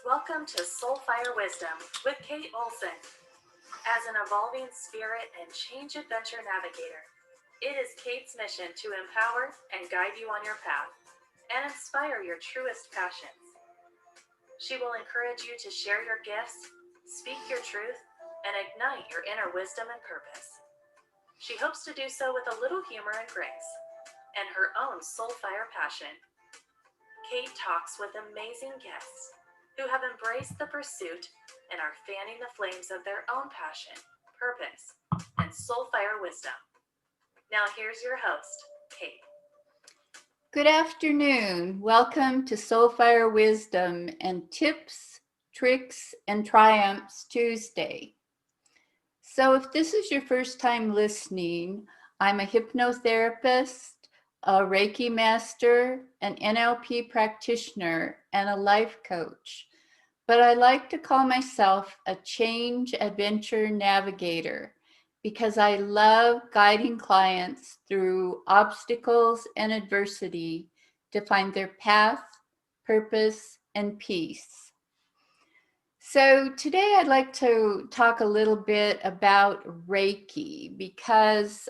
Welcome to Soulfire Wisdom with Kate Olson. As an evolving spirit and change adventure navigator, it is Kate's mission to empower and guide you on your path and inspire your truest passions. She will encourage you to share your gifts, speak your truth, and ignite your inner wisdom and purpose. She hopes to do so with a little humor and grace, and her own soulfire passion. Kate talks with amazing guests who have embraced the pursuit and are fanning the flames of their own passion, purpose, and soulfire wisdom. Now here's your host, Kate. Good afternoon. Welcome to Soulfire Wisdom and Tips, Tricks, and Triumphs Tuesday. So if this is your first time listening, I'm a hypnotherapist, a Reiki master, an NLP practitioner, and a life coach. But I like to call myself a change adventure navigator because I love guiding clients through obstacles and adversity to find their path, purpose, and peace. So today I'd like to talk a little bit about Reiki because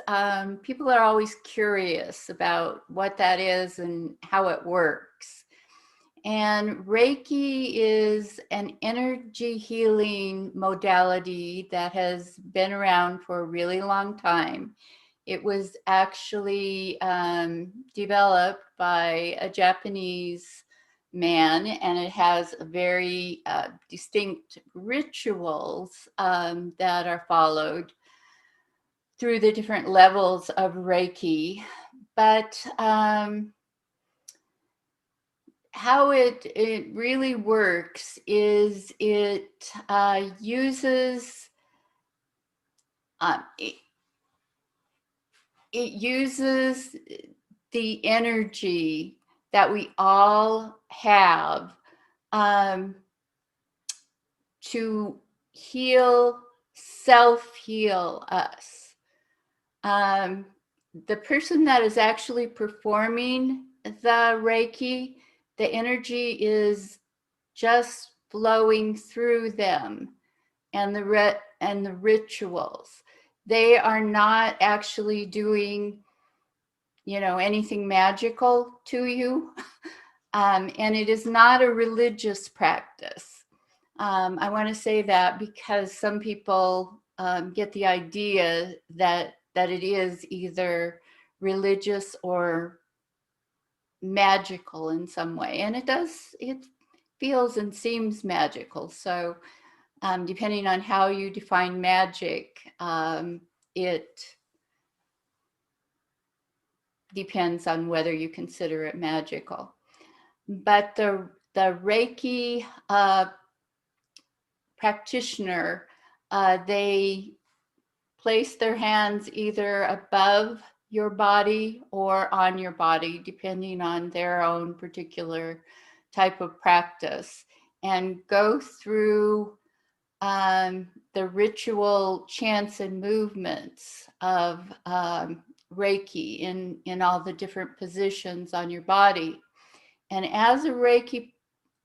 people are always curious about what that is and how it works. And Reiki is an energy healing modality that has been around for a really long time. It was actually developed by a Japanese man, and it has very distinct rituals that are followed through the different levels of Reiki. But how it really works is it uses the energy that we all have to self-heal us. The person that is actually performing the Reiki, the energy is just flowing through them and the rituals. They are not actually doing, anything magical to you. And it is not a religious practice. I want to say that because some people get the idea that it is either religious or magical in some way, and it feels and seems magical. So depending on how you define magic, it depends on whether you consider it magical. But the Reiki practitioner, they place their hands either above your body or on your body, depending on their own particular type of practice, and go through the ritual chants and movements of Reiki in all the different positions on your body. And as a Reiki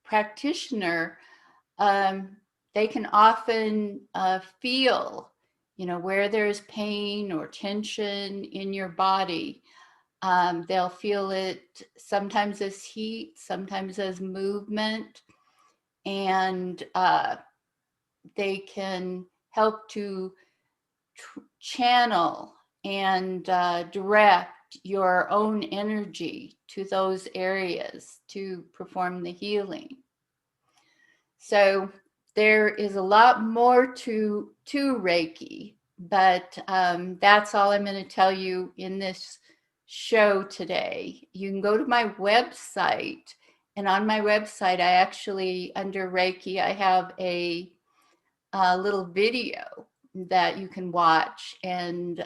practitioner, they can often feel where there's pain or tension in your body. They'll feel it sometimes as heat, sometimes as movement, and they can help to channel and direct your own energy to those areas to perform the healing. So there is a lot more to Reiki, but that's all I'm going to tell you in this show today. You can go to my website, and on my website, I actually, under Reiki, I have a little video that you can watch, and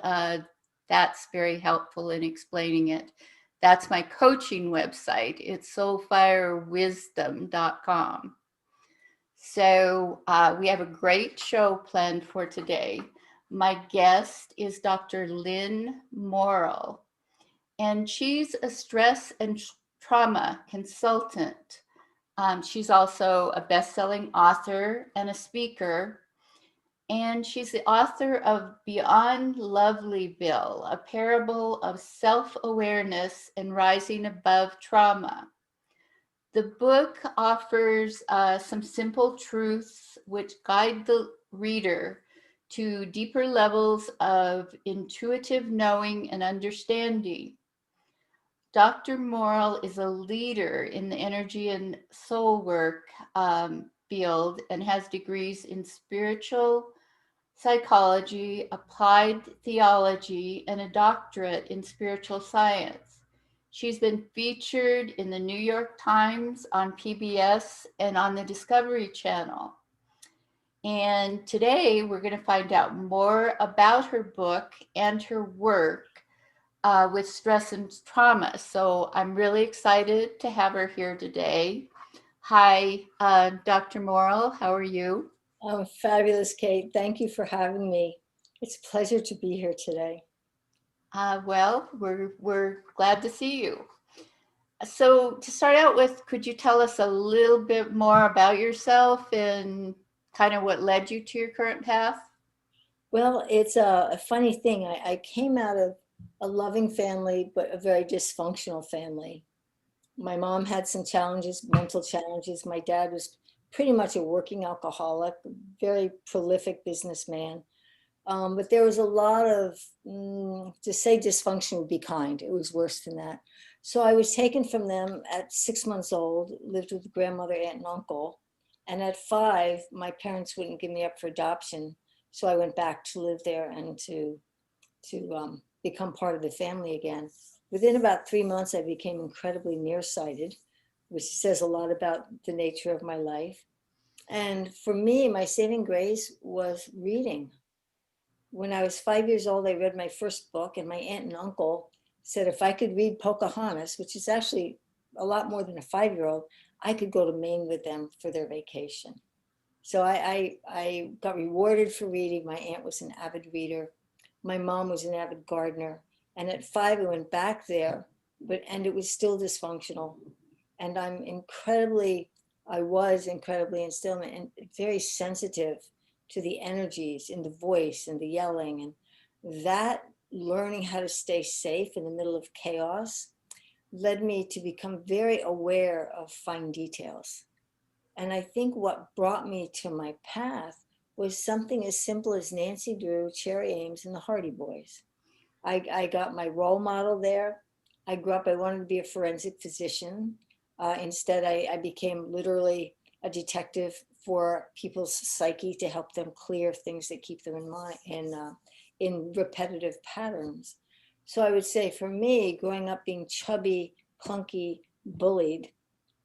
that's very helpful in explaining it. That's my coaching website. It's soulfirewisdom.com. So we have a great show planned for today. My guest is Dr. Lin Morel, and she's a stress and trauma consultant. She's also a best-selling author and a speaker. And she's the author of Beyond Lovelyville, a parable of self-awareness and rising above trauma. The book offers some simple truths which guide the reader to deeper levels of intuitive knowing and understanding. Dr. Morel is a leader in the energy and soul work field and has degrees in spiritual psychology, applied theology, and a doctorate in spiritual science. She's been featured in the New York Times, on PBS, and on the Discovery Channel. And today we're going to find out more about her book and her work with stress and trauma. So I'm really excited to have her here today. Hi, Dr. Morel, how are you? Oh, fabulous, Kate. Thank you for having me. It's a pleasure to be here today. Well, we're glad to see you. So to start out with, could you tell us a little bit more about yourself and kind of what led you to your current path? Well, it's a funny thing. I came out of a loving family, but a very dysfunctional family. My mom had some challenges, mental challenges. My dad was pretty much a working alcoholic, very prolific businessman. But there was a lot of, to say dysfunction would be kind. It was worse than that. So I was taken from them at 6 months old, lived with grandmother, aunt, and uncle. And at 5, my parents wouldn't give me up for adoption. So I went back to live there and to become part of the family again. Within about 3 months, I became incredibly nearsighted, which says a lot about the nature of my life. And for me, my saving grace was reading. When I was 5 years old, I read my first book, and my aunt and uncle said if I could read Pocahontas, which is actually a lot more than a 5-year-old, I could go to Maine with them for their vacation. So I got rewarded for reading. My aunt was an avid reader. My mom was an avid gardener. And at 5, I went back there, and it was still dysfunctional. And I was incredibly and still and very sensitive to the energies in the voice and the yelling. And that learning how to stay safe in the middle of chaos led me to become very aware of fine details. And I think what brought me to my path was something as simple as Nancy Drew, Cherry Ames, and the Hardy Boys. I got my role model there. I grew up, I wanted to be a forensic physician. Instead, I became literally a detective for people's psyche to help them clear things that keep them in repetitive patterns. So I would say for me, growing up being chubby, clunky, bullied,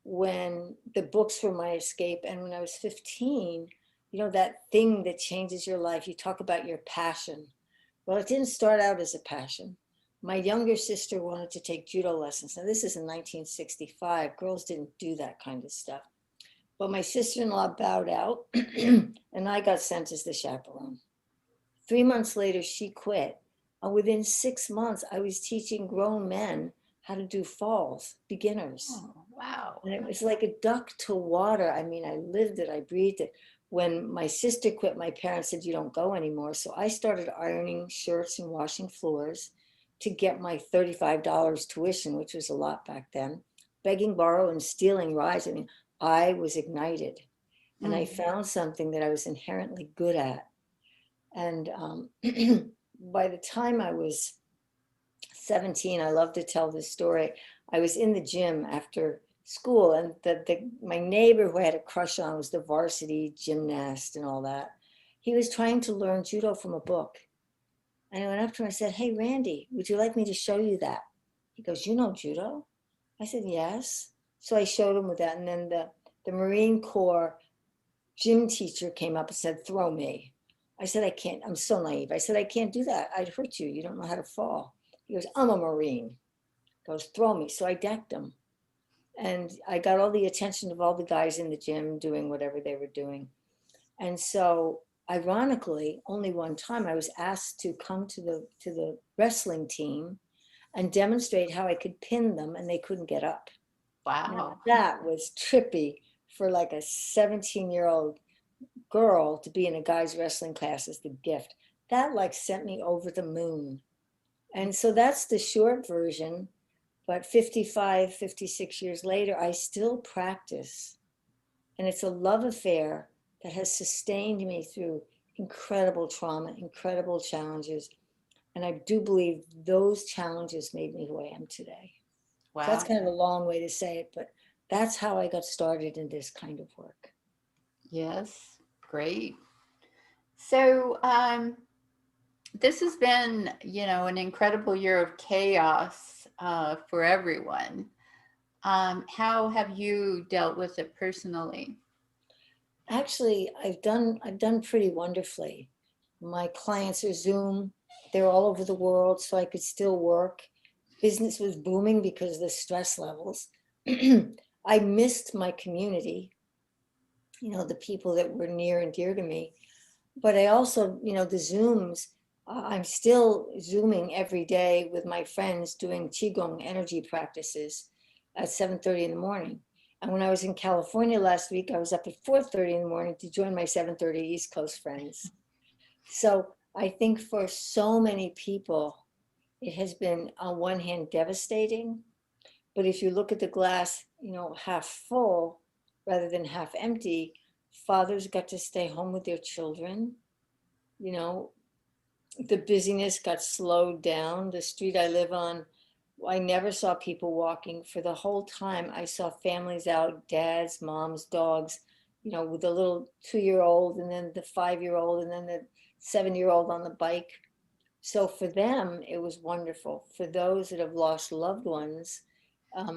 when the books were my escape, and when I was 15, that thing that changes your life, you talk about your passion. Well, it didn't start out as a passion. My younger sister wanted to take judo lessons. Now, this is in 1965. Girls didn't do that kind of stuff. But my sister-in-law bowed out, and I got sent as the chaperone. 3 months later, she quit. And within 6 months, I was teaching grown men how to do falls, beginners. Oh, wow. And it was like a duck to water. I mean, I lived it, I breathed it. When my sister quit, my parents said, you don't go anymore. So I started ironing shirts and washing floors to get my $35 tuition, which was a lot back then, begging, borrow, and stealing rides. I mean, I was ignited. And I found something that I was inherently good at. And by the time I was 17, I love to tell this story. I was in the gym after school, and my neighbor who I had a crush on was the varsity gymnast and all that. He was trying to learn judo from a book. And I went up to him and I said, hey, Randy, would you like me to show you that? He goes, you know judo? I said, yes. So I showed him with that. And then the Marine Corps gym teacher came up and said, throw me. I said, I can't. I'm so naive. I said, I can't do that. I'd hurt you. You don't know how to fall. He goes, I'm a Marine. He goes, throw me. So I decked him. And I got all the attention of all the guys in the gym doing whatever they were doing. And so ironically, only one time I was asked to come to the wrestling team and demonstrate how I could pin them and they couldn't get up. Now Wow. that was trippy for like a 17-year-old girl to be in a guy's wrestling class as the gift. That like sent me over the moon. And so that's the short version. But 55, 56 years later, I still practice. And it's a love affair that has sustained me through incredible trauma, incredible challenges. And I do believe those challenges made me who I am today. So that's Wow. kind of a long way to say it, but that's how I got started in this kind of work. Yes. Great. So, this has been, an incredible year of chaos for everyone. How have you dealt with it personally? Actually, I've done pretty wonderfully. My clients are Zoom. They're all over the world, so I could still work. Business was booming because of the stress levels. I missed my community, the people that were near and dear to me. But I also, the Zooms, I'm still Zooming every day with my friends doing Qigong energy practices at 7:30 in the morning. And when I was in California last week, I was up at 4:30 in the morning to join my 7:30 East Coast friends. So I think for so many people, it has been on one hand devastating, but if you look at the glass, half full rather than half empty, fathers got to stay home with their children. You know, the busyness got slowed down. The street I live on, I never saw people walking. For the whole time, I saw families out, dads, moms, dogs, with the little 2-year-old and then the 5-year-old and then the 7-year-old on the bike. So for them, it was wonderful. For those that have lost loved ones,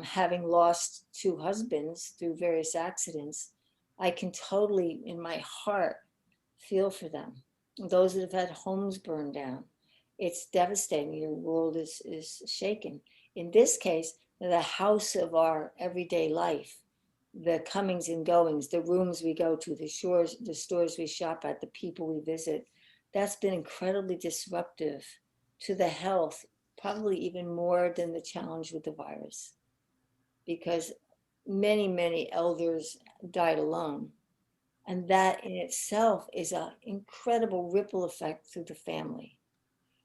having lost 2 husbands through various accidents, I can totally, in my heart, feel for them. Those that have had homes burned down, it's devastating. Your world is shaken. In this case, the house of our everyday life, the comings and goings, the rooms we go to, the stores we shop at, the people we visit, that's been incredibly disruptive to the health, probably even more than the challenge with the virus, because many, many elders died alone. And that in itself is an incredible ripple effect through the family.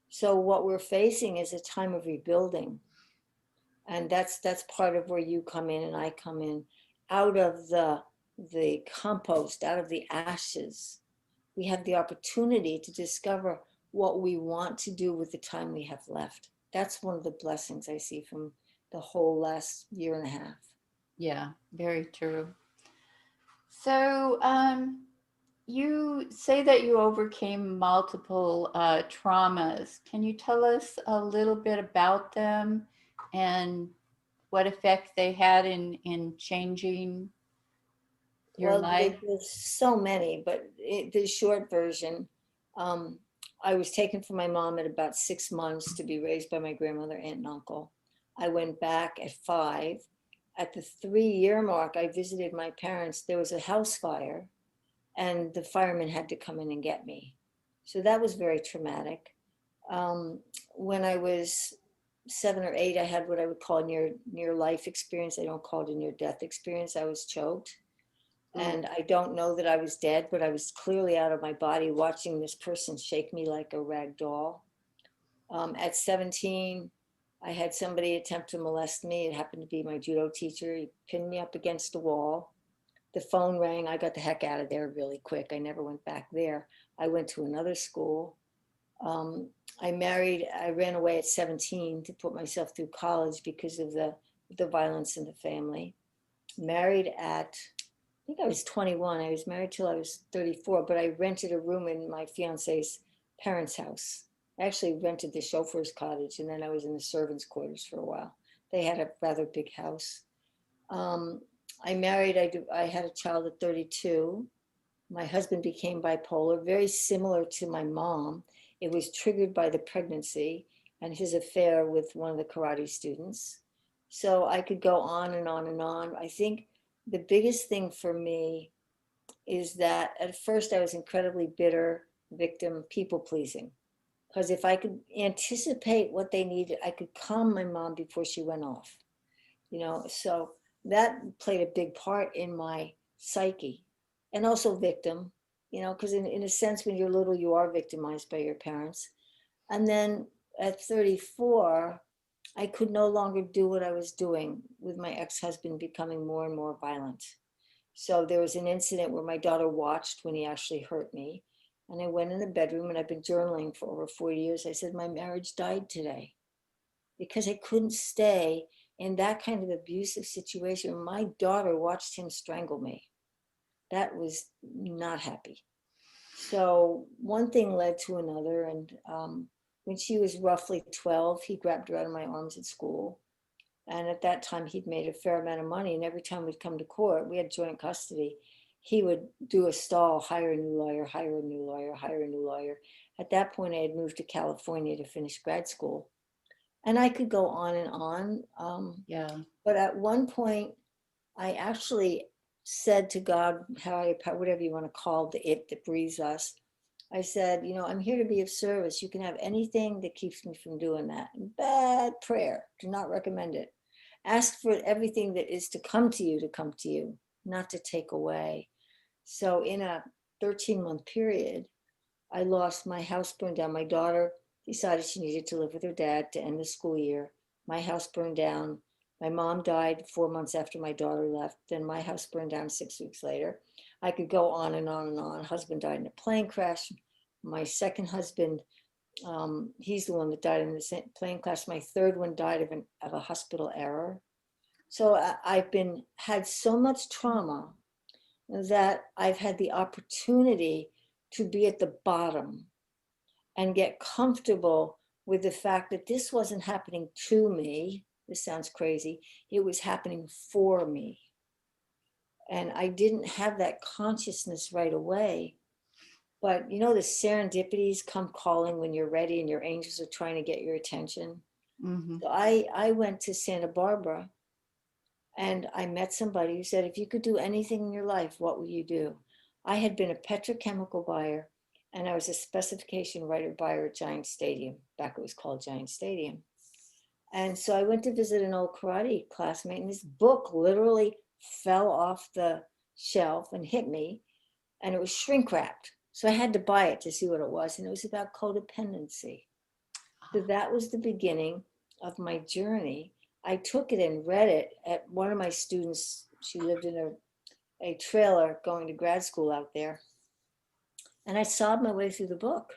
So what we're facing is a time of rebuilding. And that's part of where you come in and I come in. Out of the compost, out of the ashes, we have the opportunity to discover what we want to do with the time we have left. That's one of the blessings I see from the whole last year and a half. Yeah, very true. So, you say that you overcame multiple traumas. Can you tell us a little bit about them and what effect they had in changing your Well, life? there's so many, but the short version, I was taken from my mom at about 6 months to be raised by my grandmother, aunt, and uncle. I went back at 5. At the 3-year mark, I visited my parents. There was a house fire, and the firemen had to come in and get me. So that was very traumatic. When I was 7 or 8, I had what I would call a near life experience. I don't call it a near death experience. I was choked. And I don't know that I was dead, but I was clearly out of my body watching this person shake me like a rag doll. At 17, I had somebody attempt to molest me. It happened to be my judo teacher. He pinned me up against a wall. The phone rang. I got the heck out of there really quick. I never went back there. I went to another school. I ran away at 17 to put myself through college because of the violence in the family. Married at, I think I was 21. I was married till I was 34, but I rented a room in my fiance's parents' house. I actually rented the chauffeur's cottage, and then I was in the servants' quarters for a while. They had a rather big house. I married, I had a child at 32. My husband became bipolar, very similar to my mom. It was triggered by the pregnancy and his affair with one of the karate students. So I could go on and on and on. I think the biggest thing for me is that at first I was incredibly bitter, victim, people pleasing. Because if I could anticipate what they needed, I could calm my mom before she went off. So that played a big part in my psyche, and also victim, because in a sense, when you're little, you are victimized by your parents. And then at 34, I could no longer do what I was doing with my ex-husband becoming more and more violent. So there was an incident where my daughter watched when he actually hurt me. And I went in the bedroom, and I've been journaling for over 40 years. I said, my marriage died today because I couldn't stay in that kind of abusive situation. My daughter watched him strangle me. That was not happy. So one thing led to another. And when she was roughly 12, he grabbed her out of my arms at school. And at that time, he'd made a fair amount of money. And every time we'd come to court, we had joint custody. He would do a stall, hire a new lawyer, hire a new lawyer, hire a new lawyer. At that point, I had moved to California to finish grad school. And I could go on and on. Yeah. But at one point, I actually said to God, whatever you want to call the it that breathes us, I said, I'm here to be of service. You can have anything that keeps me from doing that. Bad prayer. Do not recommend it. Ask for everything that is to come to you, not to take away. So in a 13-month period, I lost my house, burned down. My daughter decided she needed to live with her dad to end the school year. My house burned down. My mom died 4 months after my daughter left. Then my house burned down 6 weeks later. I could go on and on and on. Husband died in a plane crash. My second husband, he's the one that died in the plane crash. My third one died of a hospital error. So I've had so much trauma that I've had the opportunity to be at the bottom and get comfortable with the fact that this wasn't happening to me. This sounds crazy. It was happening for me. And I didn't have that consciousness right away. But the serendipities come calling when you're ready and your angels are trying to get your attention. Mm-hmm. So I went to Santa Barbara, and I met somebody who said, if you could do anything in your life, what would you do? I had been a petrochemical buyer, and I was a specification writer buyer at Giant Stadium. Back it was called Giant Stadium. And so I went to visit an old karate classmate, and this book literally fell off the shelf and hit me, and it was shrink wrapped. So I had to buy it to see what it was, and it was about codependency. So that was the beginning of my journey. I took it and read it at one of my students. She lived in a trailer going to grad school out there. And I sobbed my way through the book.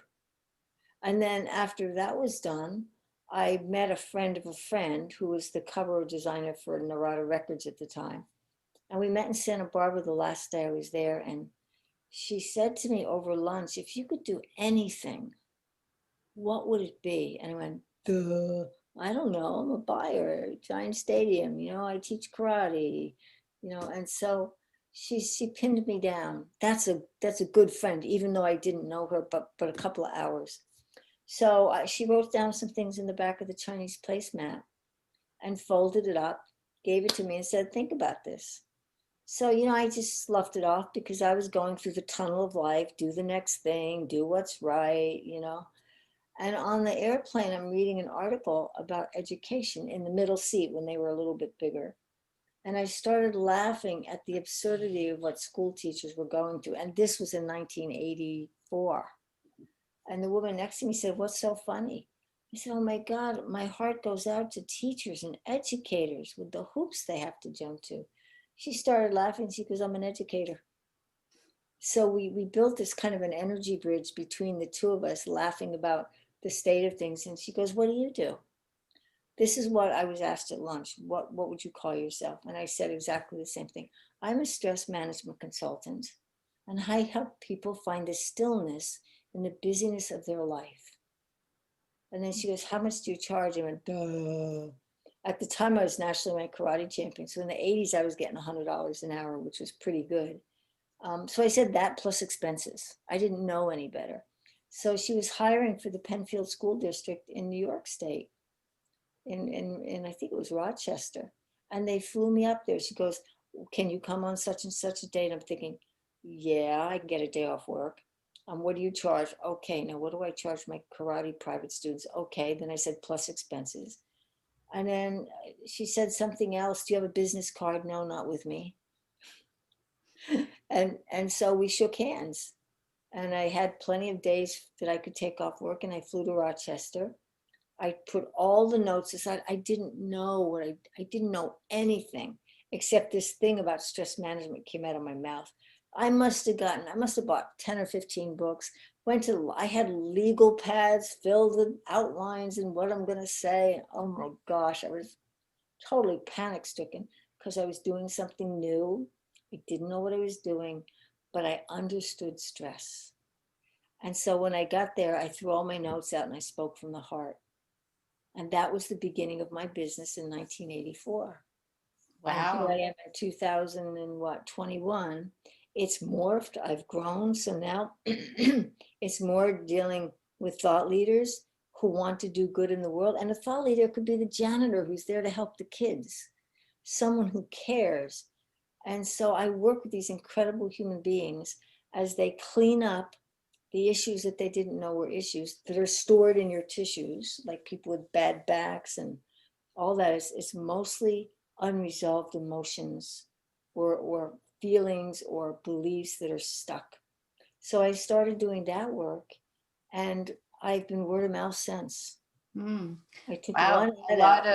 And then after that was done, I met a friend of a friend who was the cover designer for Narada Records at the time. And we met in Santa Barbara the last day I was there. And she said to me over lunch, if you could do anything, what would it be? And I went, duh. I don't know. I'm a buyer, Giant Stadium. I teach karate. And so she pinned me down. That's a good friend, even though I didn't know her, but a couple of hours. So she wrote down some things in the back of the Chinese placemat and folded it up, gave it to me, and said, think about this. So I just sloughed it off because I was going through the tunnel of life. Do the next thing. Do what's right. And on the airplane, I'm reading an article about education in the middle seat when they were a little bit bigger. And I started laughing at the absurdity of what school teachers were going through. And this was in 1984. And the woman next to me said, what's so funny? I said, oh my God, my heart goes out to teachers and educators with the hoops they have to jump to. She started laughing. She goes, I'm an educator. So we built this kind of an energy bridge between the two of us, laughing about the state of things. And she goes, what do you do? This is what I was asked at lunch. What would you call yourself? And I said exactly the same thing. I'm a stress management consultant, and I help people find the stillness in the busyness of their life. And then she goes, how much do you charge? I went, duh. At the time, I was nationally ranked karate champion. So in the 80s, I was getting $100 an hour, which was pretty good. So I said that plus expenses. I didn't know any better. So she was hiring for the Penfield School District in New York State, in I think it was Rochester. And they flew me up there. She goes, can you come on such and such a date? I'm thinking, yeah, I can get a day off work. What do you charge? Okay, now what do I charge my karate private students? Okay, then I said plus expenses. And then she said something else. Do you have a business card? No, not with me. And so we shook hands. And I had plenty of days that I could take off work, and I flew to Rochester. I put all the notes aside. I didn't know I didn't know anything except this thing about stress management came out of my mouth. I must have bought 10 or 15 books. I had legal pads filled with outlines and what I'm going to say. Oh my gosh, I was totally panic stricken because I was doing something new. I didn't know what I was doing, but I understood stress. And so when I got there, I threw all my notes out and I spoke from the heart. And that was the beginning of my business in 1984. And here Wow. I am in 2021. It's morphed. I've grown. So now it's more dealing with thought leaders who want to do good in the world. And a thought leader could be the janitor who's there to help the kids, someone who cares. And so I work with these incredible human beings as they clean up the issues that they didn't know were issues that are stored in your tissues, like people with bad backs and all that. It's mostly unresolved emotions or feelings or beliefs that are stuck. So I started doing that work, and I've been word of mouth since. Mm. I took Wow. one head out,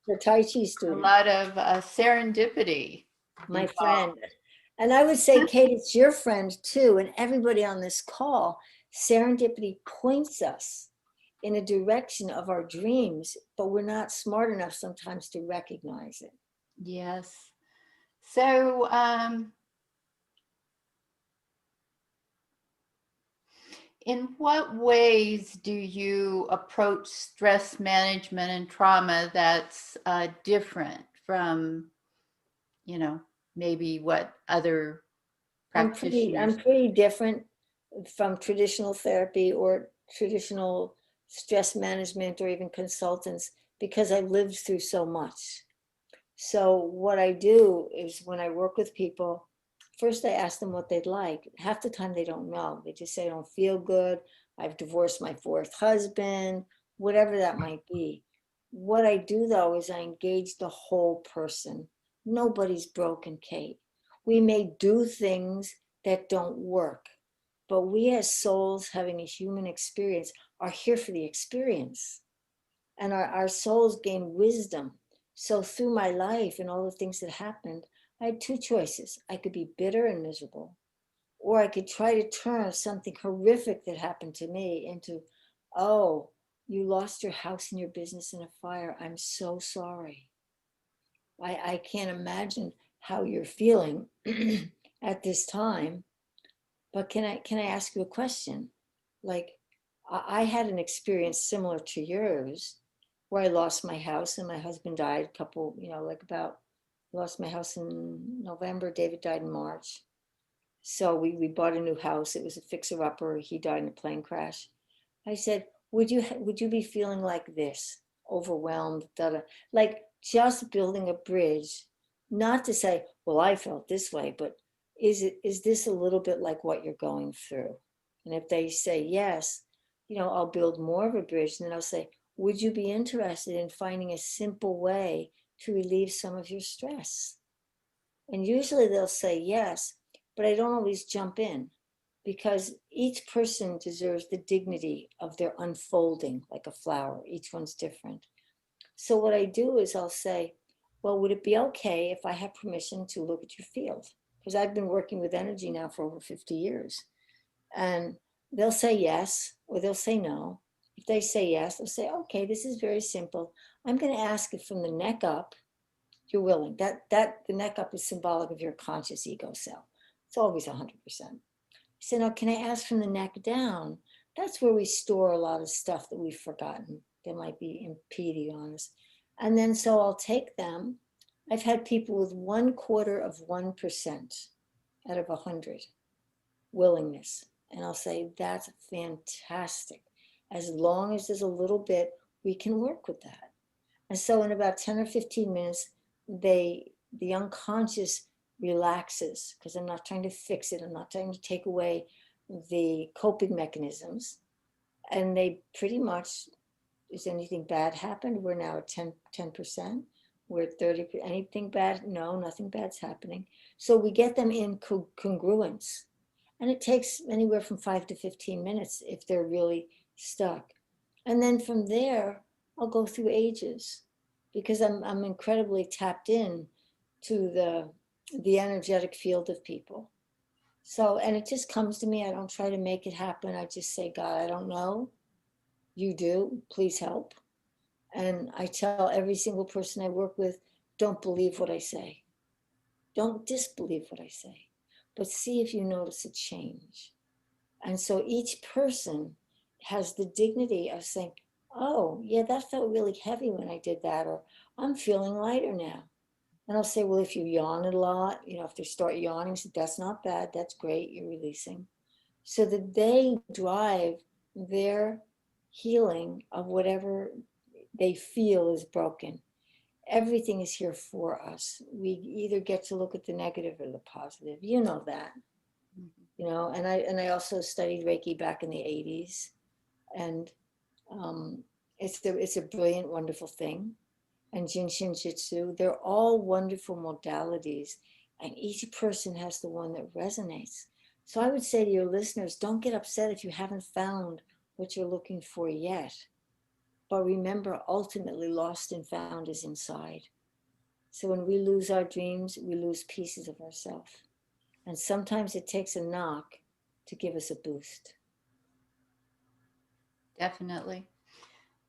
for Tai Chi A student, lot of serendipity my involved. friend. And I would say, Kate, it's your friend too, and everybody on this call. Serendipity points us in a direction of our dreams, but we're not smart enough sometimes to recognize it. Yes. So, in what ways do you approach stress management and trauma that's different from, maybe what other I'm practitioners? pretty different from traditional therapy or traditional stress management or even consultants because I've lived through so much. So what I do is when I work with people, first I ask them what they'd like. Half the time they don't know. They just say, I don't feel good. I've divorced my fourth husband, whatever that might be. What I do though is I engage the whole person. Nobody's broken, Kate. We may do things that don't work, but we as souls having a human experience are here for the experience. And our souls gain wisdom. So through my life and all the things that happened, I had two choices. I could be bitter and miserable, or I could try to turn something horrific that happened to me into, oh, you lost your house and your business in a fire. I'm so sorry. I can't imagine how you're feeling at this time. But can I ask you a question? Like, I had an experience similar to yours where I lost my house and my husband died a couple, lost my house in November. David died in March. So we bought a new house. It was a fixer-upper. He died in a plane crash. I said, would you be feeling like this, overwhelmed, like just building a bridge, not to say, well, I felt this way, but is this a little bit like what you're going through? And if they say yes, I'll build more of a bridge, and then I'll say, would you be interested in finding a simple way to relieve some of your stress? And usually they'll say yes, but I don't always jump in because each person deserves the dignity of their unfolding like a flower. Each one's different. So what I do is I'll say, well, would it be okay if I have permission to look at your field? Because I've been working with energy now for over 50 years. And they'll say yes, or they'll say no. If they say yes, they'll say, okay, this is very simple. I'm going to ask it from the neck up. You're willing. That the neck up is symbolic of your conscious ego self. It's always 100%. I said, now, can I ask from the neck down? That's where we store a lot of stuff that we've forgotten that might be impeding on us. And then so I'll take them. I've had people with 1/4% out of 100 willingness. And I'll say, that's fantastic. As long as there's a little bit, we can work with that. And so in about 10 or 15 minutes, the unconscious relaxes because I'm not trying to fix it. I'm not trying to take away the coping mechanisms. And they pretty much Is anything bad happened? We're now at 10%. We're at 30. Anything bad? No, nothing bad's happening. So we get them in congruence. And it takes anywhere from 5 to 15 minutes if they're really stuck. And then from there, I'll go through ages because I'm incredibly tapped in to the energetic field of people. So, and it just comes to me. I don't try to make it happen. I just say, God, I don't know. You do. Please help. And I tell every single person I work with, don't believe what I say. Don't disbelieve what I say, but see if you notice a change. And so each person has the dignity of saying, oh, yeah, that felt really heavy when I did that, or I'm feeling lighter now. And I'll say, well, if you yawn a lot, if they start yawning, so that's not bad. That's great. You're releasing. So that they drive their healing of whatever they feel is broken. Everything is here for us. We either get to look at the negative or the positive. You know that. And I also studied Reiki back in the 80s. And it's a brilliant, wonderful thing. And Jinshin Jitsu, they're all wonderful modalities. And each person has the one that resonates. So I would say to your listeners, don't get upset if you haven't found what you're looking for yet. But remember, ultimately, lost and found is inside. So when we lose our dreams, we lose pieces of ourselves. And sometimes it takes a knock to give us a boost. Definitely.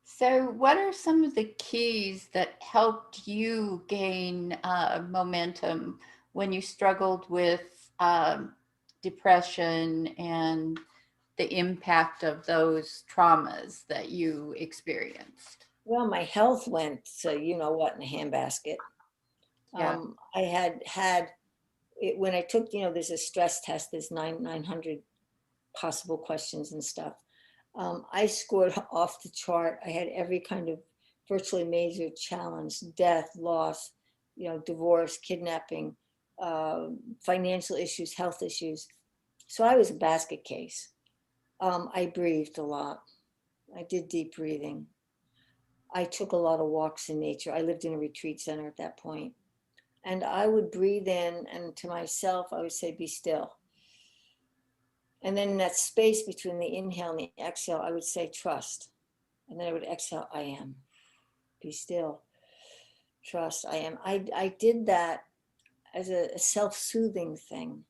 So, what are some of the keys that helped you gain momentum when you struggled with depression and the impact of those traumas that you experienced? Well, my health went, so you know what, in a handbasket. Yeah. I had it when I took, there's a stress test, there's 900 possible questions and stuff. I scored off the chart. I had every kind of virtually major challenge: death, loss, divorce, kidnapping, financial issues, health issues. So I was a basket case. I breathed a lot. I did deep breathing. I took a lot of walks in nature. I lived in a retreat center at that point. And I would breathe in, and to myself, I would say, be still. And then in that space between the inhale and the exhale, I would say, trust. And then I would exhale, I am. Be still. Trust, I am. I did that as a self-soothing thing.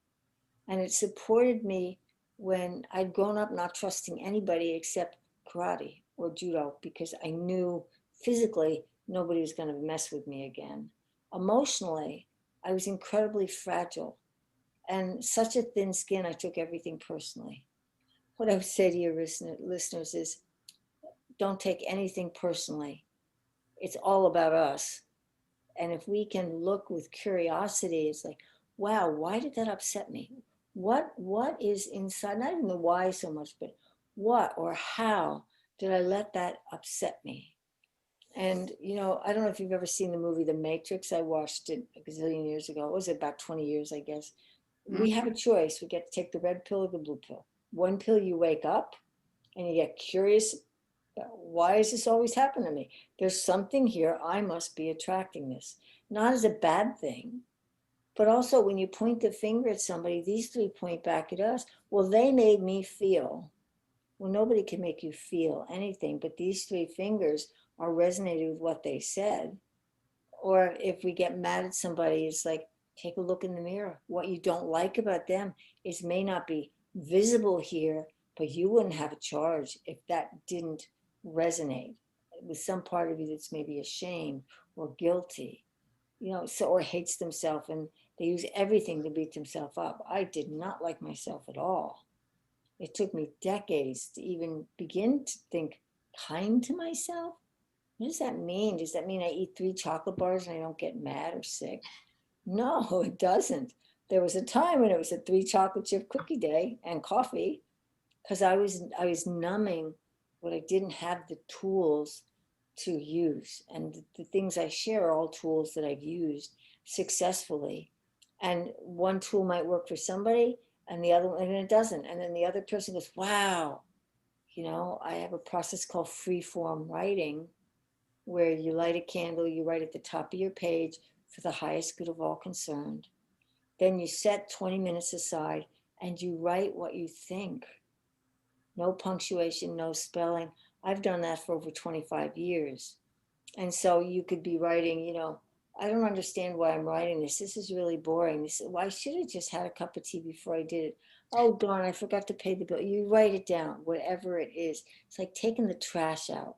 And it supported me when I'd grown up not trusting anybody except karate or judo, because I knew physically nobody was going to mess with me again. Emotionally, I was incredibly fragile and such a thin skin, I took everything personally. What I would say to your listeners is, don't take anything personally. It's all about us. And if we can look with curiosity, it's like, wow, why did that upset me? What is inside? Not even the why so much, but what or how did I let that upset me? And, I don't know if you've ever seen the movie The Matrix. I watched it a gazillion years ago. It was about 20 years, I guess. We have a choice. We get to take the red pill or the blue pill. One pill, you wake up and you get curious. Why does this always happen to me? There's something here. I must be attracting this. Not as a bad thing, but also when you point the finger at somebody, these three point back at us. Well, they made me feel. Well, nobody can make you feel anything, but these three fingers are resonating with what they said. Or if we get mad at somebody, it's like, take a look in the mirror. What you don't like about them is may not be visible here, but you wouldn't have a charge if that didn't resonate with some part of you that's maybe ashamed or guilty, or hates themselves, and they use everything to beat themselves up. I did not like myself at all. It took me decades to even begin to think kind to myself. What does that mean? Does that mean I eat 3 chocolate bars and I don't get mad or sick? No, it doesn't. There was a time when it was a 3 chocolate chip cookie day and coffee, because I was numbing what I didn't have the tools to use. And the things I share are all tools that I've used successfully. And one tool might work for somebody and the other one, and it doesn't. And then the other person goes, wow, I have a process called free form writing, where you light a candle, you write at the top of your page for the highest good of all concerned. Then you set 20 minutes aside and you write what you think. No punctuation, no spelling. I've done that for over 25 years. And so you could be writing, I don't understand why I'm writing this. This is really boring. Well, I should have just had a cup of tea before I did it. Oh, darn, I forgot to pay the bill. You write it down, whatever it is. It's like taking the trash out.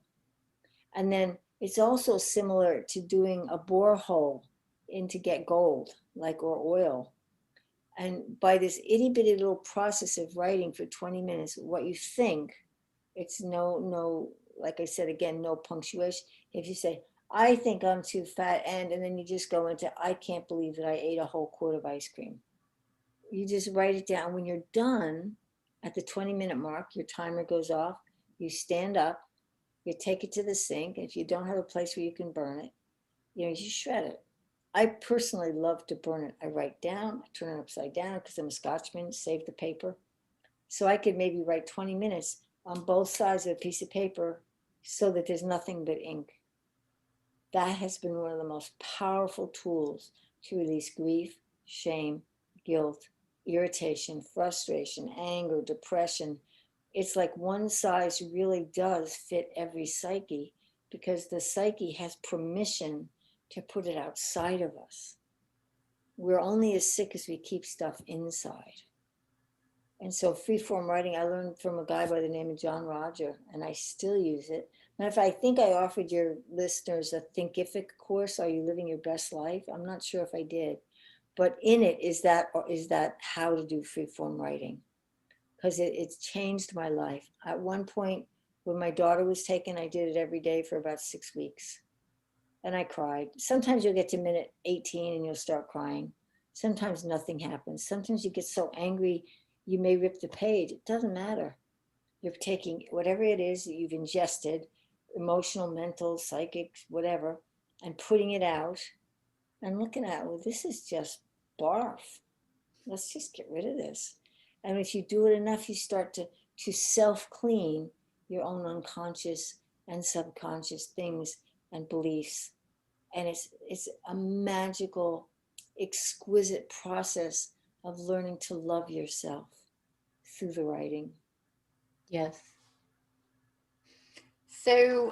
And then it's also similar to doing a borehole in to get gold, or oil. And by this itty bitty little process of writing for 20 minutes, what you think, it's no, like I said, again, no punctuation. If you say, I think I'm too fat, and then you just go into, I can't believe that I ate a whole quart of ice cream. You just write it down. When you're done at the 20-minute mark, your timer goes off, you stand up, you take it to the sink. If you don't have a place where you can burn it, you shred it. I personally love to burn it. I write down, I turn it upside down because I'm a Scotchman, save the paper. So I could maybe write 20 minutes on both sides of a piece of paper so that there's nothing but ink. That has been one of the most powerful tools to release grief, shame, guilt, irritation, frustration, anger, depression. It's like one size really does fit every psyche, because the psyche has permission to put it outside of us. We're only as sick as we keep stuff inside. And so freeform writing, I learned from a guy by the name of John Roger, and I still use it. And if I think I offered your listeners a Thinkific course, Are You Living Your Best Life? I'm not sure if I did, but in it is that how to do freeform writing, because it's changed my life. At one point, when my daughter was taken, I did it every day for about 6 weeks. And I cried. Sometimes you'll get to minute 18 and you'll start crying. Sometimes nothing happens. Sometimes you get so angry, you may rip the page. It doesn't matter. You're taking whatever it is that you've ingested, emotional, mental, psychic, whatever, and putting it out and looking at, well, this is just barf. Let's just get rid of this. And if you do it enough, you start to self-clean your own unconscious and subconscious things and beliefs. And it's a magical, exquisite process of learning to love yourself through the writing. Yes. So,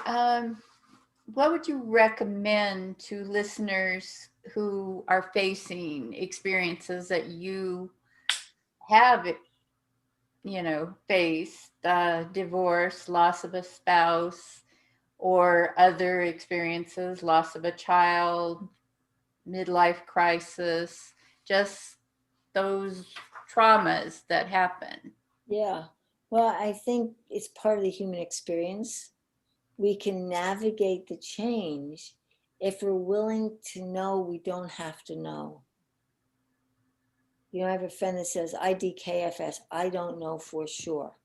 what would you recommend to listeners who are facing experiences that you have, faced, divorce, loss of a spouse, or other experiences, loss of a child, midlife crisis, just those traumas that happen? Yeah. Well, I think it's part of the human experience. We can navigate the change if we're willing to know we don't have to know. I have a friend that says, IDKFS, I don't know for sure.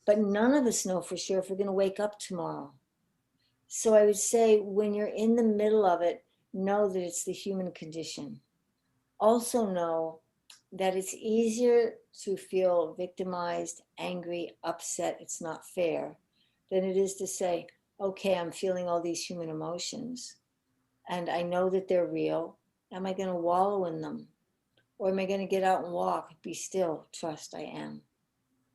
But none of us know for sure if we're going to wake up tomorrow. So I would say, when you're in the middle of it, know that it's the human condition. Also know that it's easier to feel victimized, angry, upset, it's not fair, than it is to say, okay, I'm feeling all these human emotions and I know that they're real. Am I going to wallow in them? Or am I going to get out and walk? Be still, trust I am.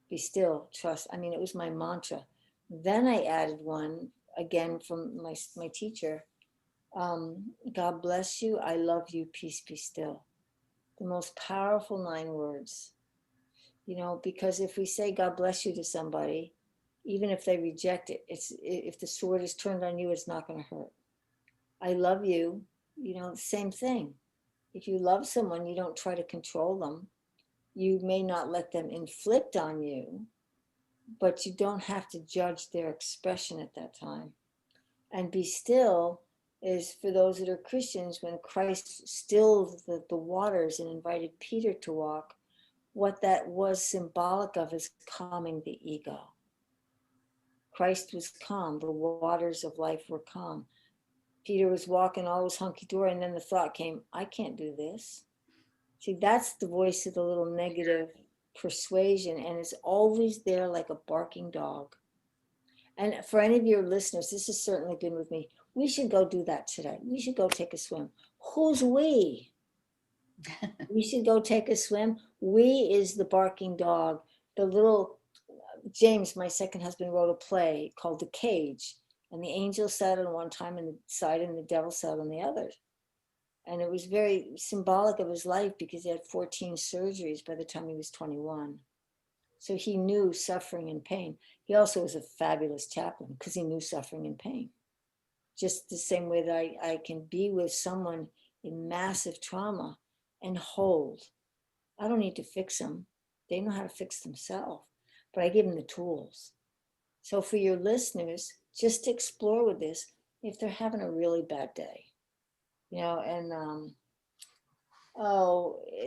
Be still, trust. I mean, it was my mantra. Then I added one, again from my teacher. God bless you, I love you, peace be still. The most powerful 9 words. Because if we say God bless you to somebody, even if they reject it, if the sword is turned on you, it's not going to hurt. I love you, same thing. If you love someone, you don't try to control them. You may not let them inflict on you, but you don't have to judge their expression at that time. And be still is for those that are Christians, when Christ stilled the waters and invited Peter to walk, what that was symbolic of is calming the ego. Christ was calm. The waters of life were calm. Peter was walking all was hunky-dory, and then the thought came, I can't do this. See, that's the voice of the little negative persuasion, and it's always there like a barking dog. And for any of your listeners, this has certainly been with me. We should go do that today. We should go take a swim. Who's we? We should go take a swim. We is the barking dog. The little James, my second husband, wrote a play called The Cage. And the angel sat on one time and the side and the devil sat on the other. And it was very symbolic of his life because he had 14 surgeries by the time he was 21. So he knew suffering and pain. He also was a fabulous chaplain because he knew suffering and pain. Just the same way that I can be with someone in massive trauma and hold. I don't need to fix them. They know how to fix themselves, but I give them the tools. So for your listeners, just explore with this if they're having a really bad day, and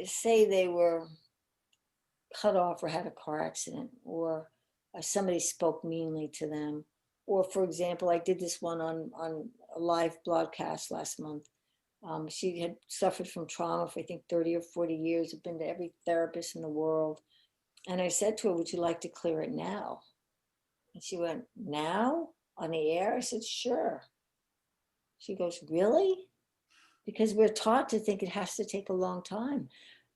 say they were cut off or had a car accident, or somebody spoke meanly to them, or for example, I did this one on a live broadcast last month. She had suffered from trauma for I think 30 or 40 years, had been to every therapist in the world. And I said to her, would you like to clear it now? And she went, now? On the air? I said, sure. She goes, really? Because we're taught to think it has to take a long time.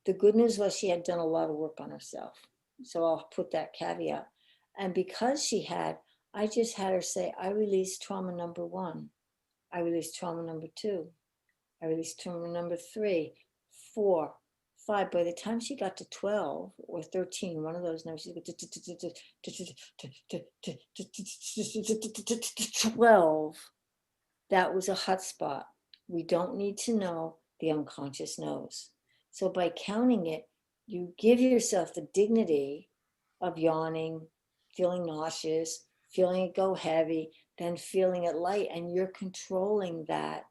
The good news was she had done a lot of work on herself. So I'll put that caveat. And because she had, I just had her say, I released trauma number 1. I released trauma number 2. I released trauma number 3, 4, 5. By the time she got to 12 or 13, one of those numbers, she got 12. That was a hot spot. We don't need to know, the unconscious knows. So by counting it, you give yourself the dignity of yawning, feeling nauseous, feeling it go heavy, then feeling it light. And you're controlling that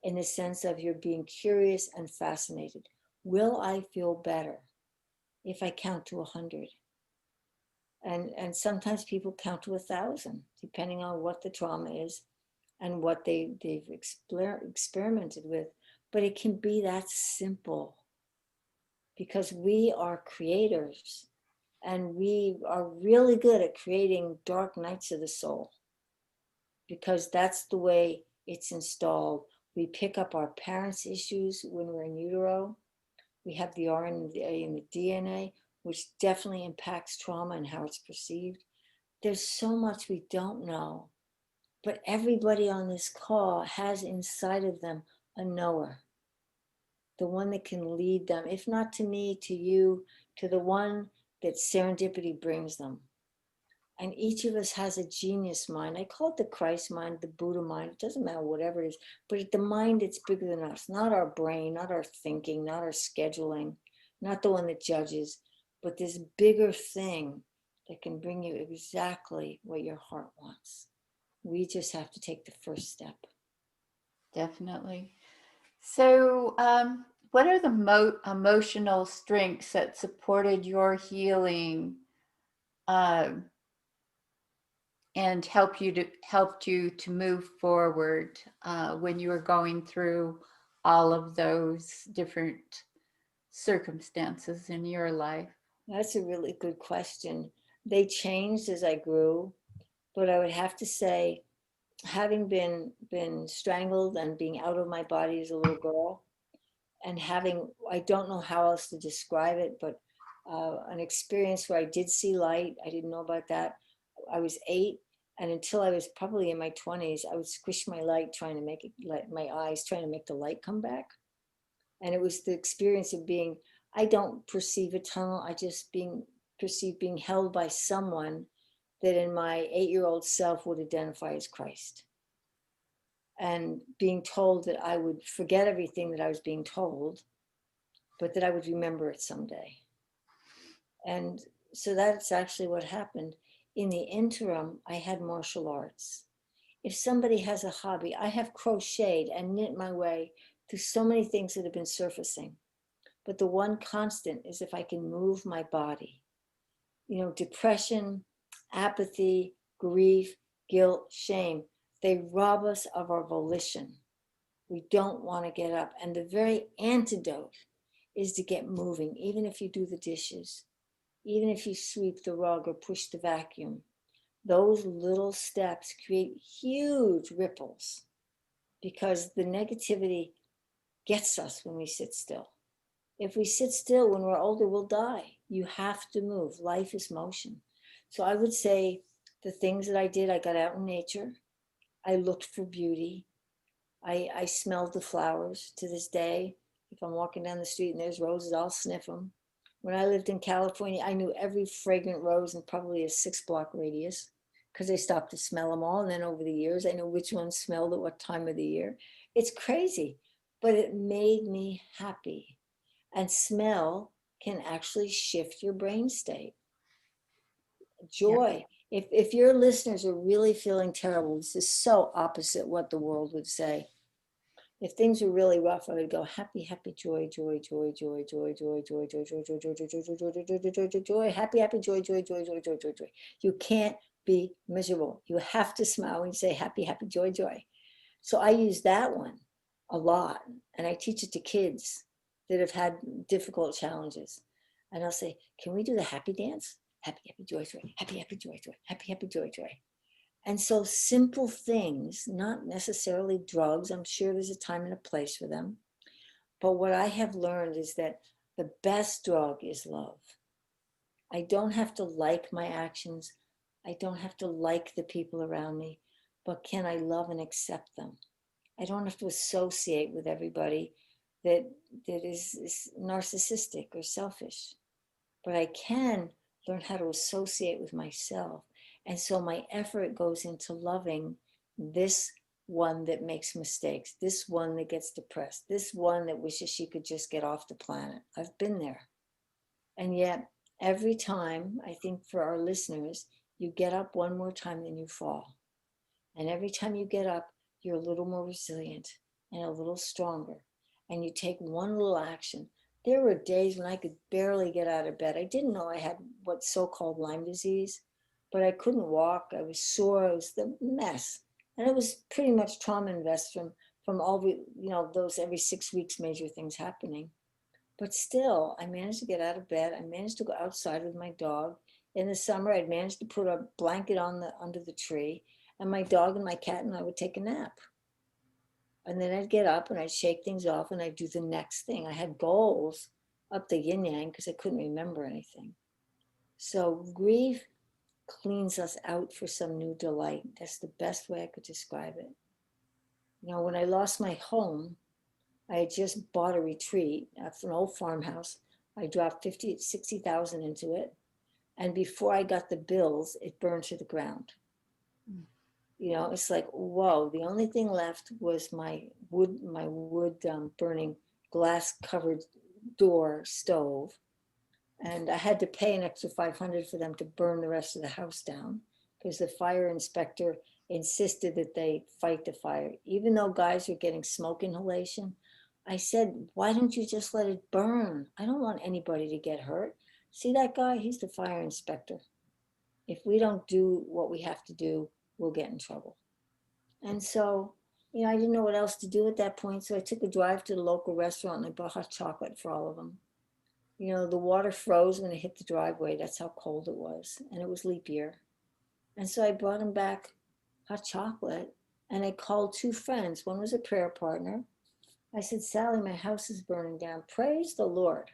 in the sense of you're being curious and fascinated. Will I feel better if I count to 100? And sometimes people count to 1,000, depending on what the trauma is and what they've experimented with. But it can be that simple because we are creators and we are really good at creating dark nights of the soul because that's the way it's installed. We pick up our parents' issues when we're in utero. We have the RNA and the DNA, which definitely impacts trauma and how it's perceived. There's so much we don't know, but everybody on this call has inside of them a knower, the one that can lead them, if not to me, to you, to the one that serendipity brings them. And each of us has a genius mind. I call it the Christ mind, the Buddha mind. It doesn't matter, whatever it is. But the mind that's bigger than us, not our brain, not our thinking, not our scheduling, not the one that judges, but this bigger thing that can bring you exactly what your heart wants. We just have to take the first step. Definitely. So, what are the emotional strengths that supported your healing and helped you to move forward when you were going through all of those different circumstances in your life? That's a really good question. They changed as I grew, but I would have to say, having been strangled and being out of my body as a little girl, and having, I don't know how else to describe it, but an experience where I did see light. I didn't know about that. I was 8, and until I was probably in my 20s, I would squish my light trying to make it, my eyes trying to make the light come back. And it was the experience of being, I don't perceive a tunnel, I just perceive being held by someone that in my 8-year-old self would identify as Christ. And being told that I would forget everything that I was being told, but that I would remember it someday. And so that's actually what happened. In the interim, I had martial arts. If somebody has a hobby, I have crocheted and knit my way through so many things that have been surfacing. But the one constant is if I can move my body. Depression, apathy, grief, guilt, shame, they rob us of our volition. We don't want to get up. And the very antidote is to get moving, even if you do the dishes, even if you sweep the rug or push the vacuum. those little steps create huge ripples, because the negativity gets us when we sit still. If we sit still when we're older, we'll die. You have to move. Life is motion. So I would say the things that I did, I got out in nature. I looked for beauty. I smelled the flowers. To this day, if I'm walking down the street and there's roses, I'll sniff them. When I lived in California, I knew every fragrant rose in probably a 6-block radius, because I stopped to smell them all. And then over the years, I know which ones smelled at what time of the year. It's crazy, but it made me happy. And smell can actually shift your brain state. Joy. If your listeners are really feeling terrible, this is so opposite what the world would say. If things were really rough, I would go happy, happy, joy, joy, joy, joy, joy, joy, joy, joy, joy, joy, joy, joy, joy, joy, joy, joy, joy, joy, joy, happy, happy, joy, joy, joy, joy, joy, joy, joy. You can't be miserable. You have to smile when you say happy, happy, joy, joy. So I use that one a lot, and I teach it to kids that have had difficult challenges. And I'll say, can we do the happy dance? Happy, happy, joy, joy, happy, happy, joy, joy, happy, happy, joy, joy. And so simple things, not necessarily drugs. I'm sure there's a time and a place for them. But what I have learned is that the best drug is love. I don't have to like my actions. I don't have to like the people around me, but can I love and accept them? I don't have to associate with everybody that is narcissistic or selfish, but I can learn how to associate with myself. And so my effort goes into loving this one that makes mistakes, this one that gets depressed, this one that wishes she could just get off the planet. I've been there. And yet, every time, I think for our listeners, you get up one more time than you fall. And every time you get up, you're a little more resilient and a little stronger. And you take one little action. There were days when I could barely get out of bed. I didn't know I had what's so-called Lyme disease, but I couldn't walk. I was sore. It was the mess. And it was pretty much trauma invest from all the, those every 6 weeks major things happening. But still, I managed to get out of bed. I managed to go outside with my dog. In the summer, I'd managed to put a blanket under the tree, and my dog and my cat and I would take a nap. And then I'd get up and I'd shake things off and I'd do the next thing. I had goals up the yin yang because I couldn't remember anything. So grief cleans us out for some new delight. That's the best way I could describe it. When I lost my home, I had just bought a retreat from an old farmhouse. I dropped 60,000 into it. And before I got the bills, it burned to the ground. It's like, whoa, the only thing left was my wood burning glass covered door stove. And I had to pay an extra 500 for them to burn the rest of the house down, because the fire inspector insisted that they fight the fire. Even though guys were getting smoke inhalation, I said, why don't you just let it burn? I don't want anybody to get hurt. See that guy? He's the fire inspector. If we don't do what we have to do, we'll get in trouble. And so, I didn't know what else to do at that point. So I took a drive to the local restaurant and I bought hot chocolate for all of them. The water froze when it hit the driveway. That's how cold it was. And it was leap year. And so I brought them back hot chocolate, and I called 2 friends. One was a prayer partner. I said, Sally, my house is burning down. Praise the Lord.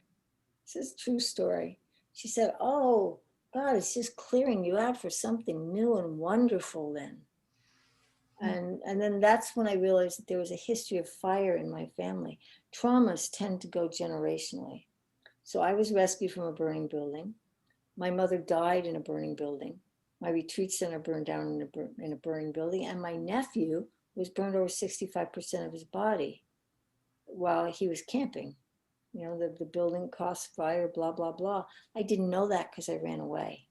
This is a true story. She said, oh, God, it's just clearing you out for something new and wonderful then. And then that's when I realized that there was a history of fire in my family. Traumas tend to go generationally. So I was rescued from a burning building. My mother died in a burning building. My retreat center burned down in a burning building. And my nephew was burned over 65% of his body while he was camping. The building caught fire, blah, blah, blah. I didn't know that because I ran away.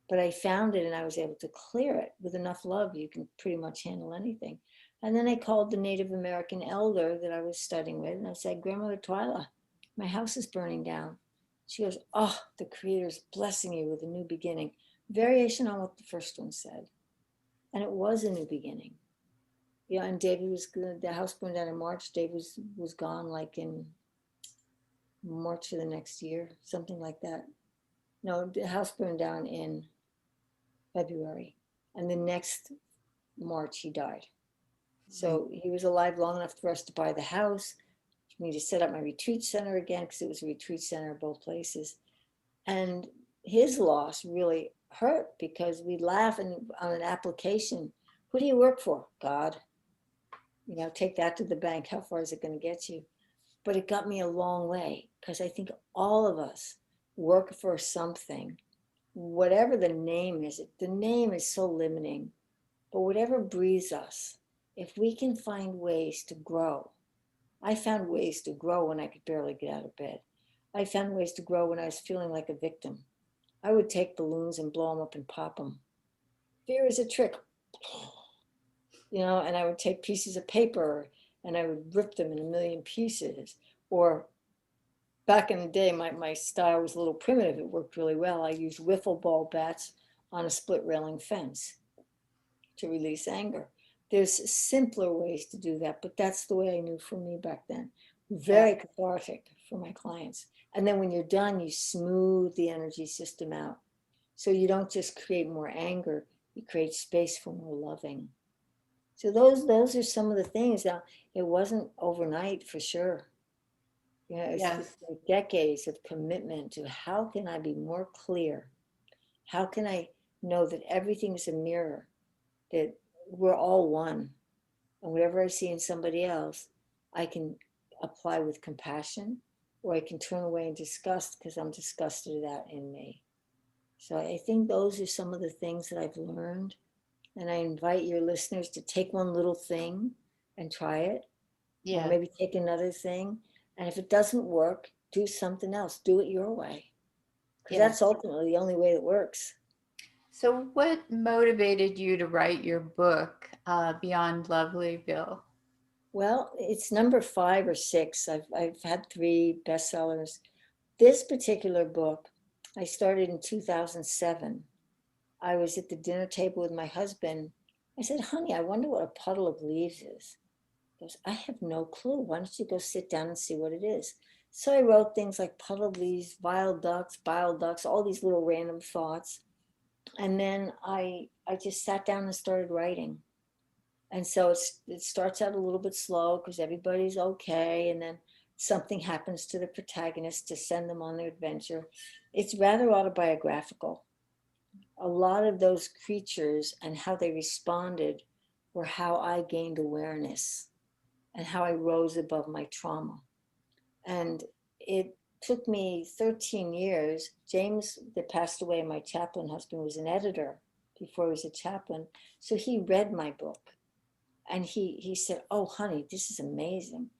But I found it and I was able to clear it. With enough love, you can pretty much handle anything. And then I called the Native American elder that I was studying with, and I said, Grandmother Twyla, my house is burning down. She goes, oh, the Creator's blessing you with a new beginning. Variation on what the first one said. And it was a new beginning. And David was good. The house burned down in March. David was gone like in March of the next year, something like that. No, the house burned down in February. And the next March, he died. So he was alive long enough for us to buy the house, for me to set up my retreat center again, because it was a retreat center in both places. And his loss really hurt, because we laugh and on an application, who do you work for? God. You know, take that to the bank. How far is it going to get you? But it got me a long way, because I think all of us work for something, whatever the name is. The name is so limiting, but whatever breathes us, if we can find ways to grow. I found ways to grow when I could barely get out of bed. I found ways to grow when I was feeling like a victim. I would take balloons and blow them up and pop them. Fear is a trick, you know, and I would take pieces of paper and I would rip them in a million pieces. Or back in the day, my style was a little primitive. It worked really well. I used wiffle ball bats on a split railing fence to release anger. There's simpler ways to do that, but that's the way I knew for me back then. Very cathartic for my clients. And then when you're done, you smooth the energy system out. So you don't just create more anger, you create space for more loving. So those are some of the things. Now, it wasn't overnight for sure. You know, it's like decades of commitment to how can I be more clear? How can I know that everything is a mirror, that we're all one, and whatever I see in somebody else, I can apply with compassion, or I can turn away in disgust because I'm disgusted at that in me. So I think those are some of the things that I've learned. And I invite your listeners to take one little thing and try it. Or maybe take another thing. And if it doesn't work, do something else. Do it your way. Because that's ultimately the only way that works. So what motivated you to write your book, Beyond Lovelyville? Well, it's number 5 or 6. I've had 3 bestsellers. This particular book, I started in 2007. I was at the dinner table with my husband. I said, honey, I wonder what a puddle of leaves is. He goes, I have no clue. Why don't you go sit down and see what it is? So I wrote things like puddle of leaves, vile ducks, bile ducks, all these little random thoughts. And then I just sat down and started writing. And so it starts out a little bit slow because everybody's okay. And then something happens to the protagonist to send them on their adventure. It's rather autobiographical. A lot of those creatures and how they responded were how I gained awareness and how I rose above my trauma. And it took me 13 years. James, that passed away, my chaplain husband, was an editor before he was a chaplain. So he read my book and he said, oh, honey, this is amazing.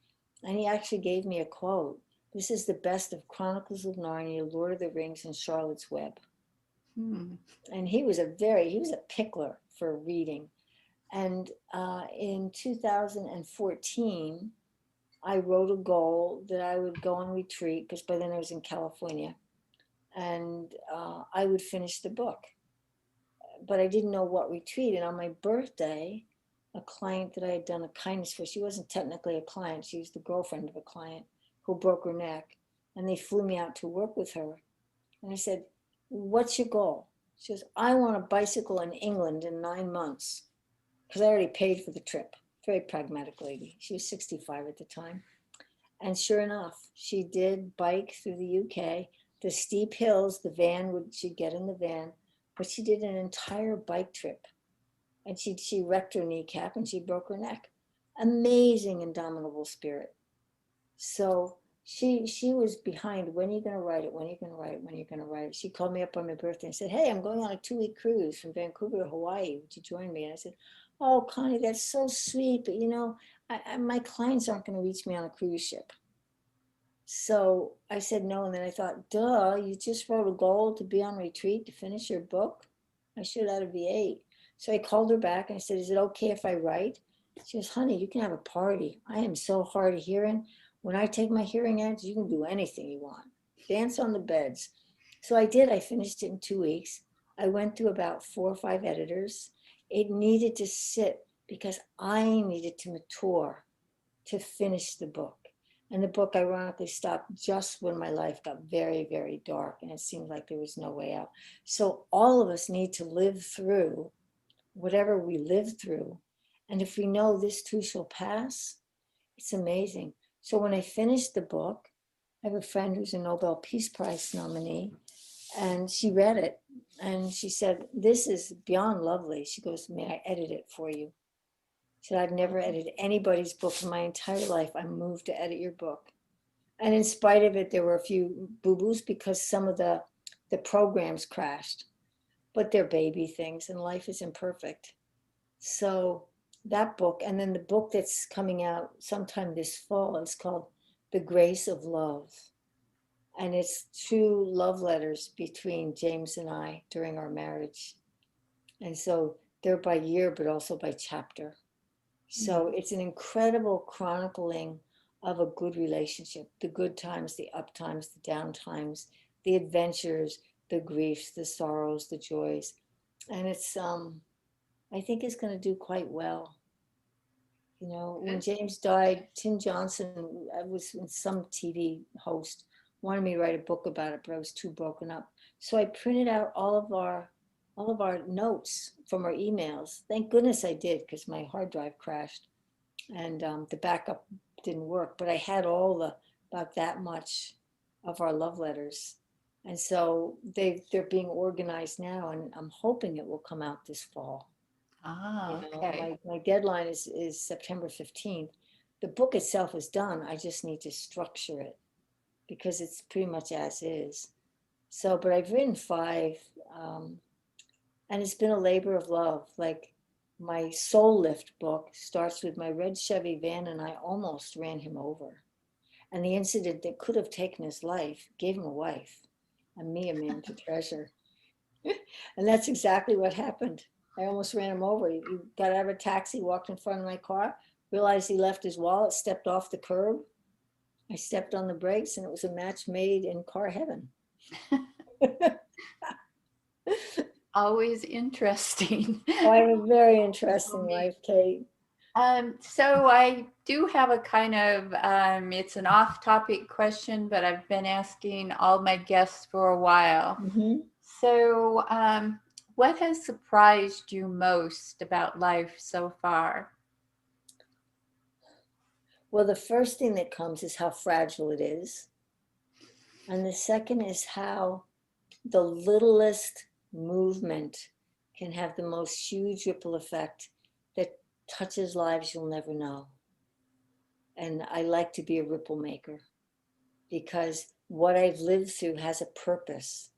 And he actually gave me a quote. This is the best of Chronicles of Narnia, Lord of the Rings, and Charlotte's Web. And he was a pickler for reading. And in 2014, I wrote a goal that I would go on retreat, because by then I was in California, and I would finish the book. But I didn't know what retreat. And on my birthday, a client that I had done a kindness for, she wasn't technically a client, she was the girlfriend of a client who broke her neck. And they flew me out to work with her. And I said, what's your goal? She goes, I want a bicycle in England in 9 months, because I already paid for the trip. Very pragmatic lady. She was 65 at the time. And sure enough, she did bike through the UK. The steep hills, she'd get in the van, but she did an entire bike trip. And she wrecked her kneecap and she broke her neck. Amazing, indomitable spirit. So she was behind, when are you going to write it? When are you going to write it? When are you going to write it? She called me up on my birthday and said, hey, I'm going on a 2-week cruise from Vancouver to Hawaii. Would you join me? And I said, oh, Connie, that's so sweet. But you know, my clients aren't going to reach me on a cruise ship. So I said no. And then I thought, duh, you just wrote a goal to be on retreat, to finish your book. I should add a V8. So I called her back and I said, is it okay if I write? She goes, honey, you can have a party. I am so hard of hearing. When I take my hearing aids, you can do anything you want. Dance on the beds. So I did. I finished it in 2 weeks. I went through about 4 or 5 editors. It needed to sit because I needed to mature to finish the book. And the book ironically stopped just when my life got very, very dark and it seemed like there was no way out. So all of us need to live through whatever we live through. And if we know this too shall pass, it's amazing. So when I finished the book, I have a friend who's a Nobel Peace Prize nominee, and she read it and she said, "This is beyond lovely." She goes, "May I edit it for you?" She said, "I've never edited anybody's book in my entire life. I'm moved to edit your book." And in spite of it, there were a few boo-boos because some of the programs crashed, but they're baby things and life is imperfect. So that book, and then the book that's coming out sometime this fall, is called The Grace of Love. And it's true love letters between James and I during our marriage. And so they're by year, but also by chapter. So it's an incredible chronicling of a good relationship, the good times, the up times, the down times, the adventures, the griefs, the sorrows, the joys. And it's, I think it's going to do quite well. You know, when James died, Tim Johnson, I was some TV host, wanted me to write a book about it, but I was too broken up. So I printed out all of our notes from our emails. Thank goodness I did, because my hard drive crashed and the backup didn't work. But I had about that much of our love letters. And so they're being organized now, and I'm hoping it will come out this fall. Ah, okay. My deadline is September 15th. The book itself is done. I just need to structure it because it's pretty much as is. So, but I've written 5, and it's been a labor of love. Like my Soul Lift book starts with my red Chevy van, and I almost ran him over. And the incident that could have taken his life gave him a wife, and me a man to treasure. And that's exactly what happened. I almost ran him over. He got out of a taxi, walked in front of my car, realized he left his wallet, stepped off the curb. I stepped on the brakes, and it was a match made in car heaven. Always interesting. Oh, I have a very interesting life, Kate. So I do have a kind of, it's an off-topic question, but I've been asking all my guests for a while. Mm-hmm. So what has surprised you most about life so far? Well, the first thing that comes is how fragile it is. And the second is how the littlest movement can have the most huge ripple effect that touches lives you'll never know. And I like to be a ripple maker because what I've lived through has a purpose.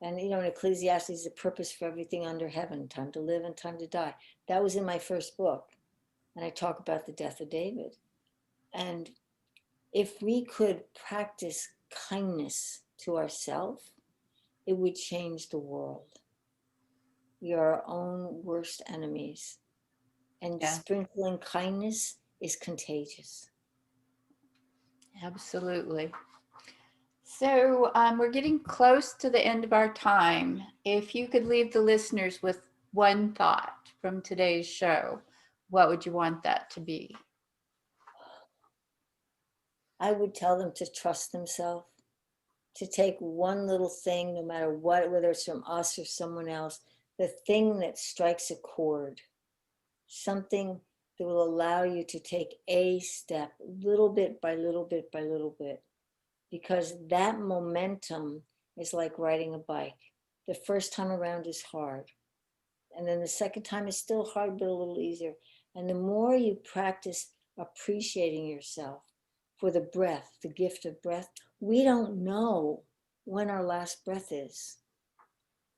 And, you know, in Ecclesiastes, is a purpose for everything under heaven, time to live and time to die. That was in my first book. And I talk about the death of David. And if we could practice kindness to ourselves, it would change the world. We are our own worst enemies. And Yeah, sprinkling kindness is contagious. absolutely. So we're getting close to the end of our time. If you could leave the listeners with one thought from today's show, what would you want that to be? I would tell them to trust themselves, to take one little thing, no matter what, whether it's from us or someone else, the thing that strikes a chord, something that will allow you to take a step, little bit by little bit by little bit, because that momentum is like riding a bike. The first time around is hard. And then the second time is still hard, but a little easier. And the more you practice appreciating yourself for the breath, the gift of breath, we don't know when our last breath is.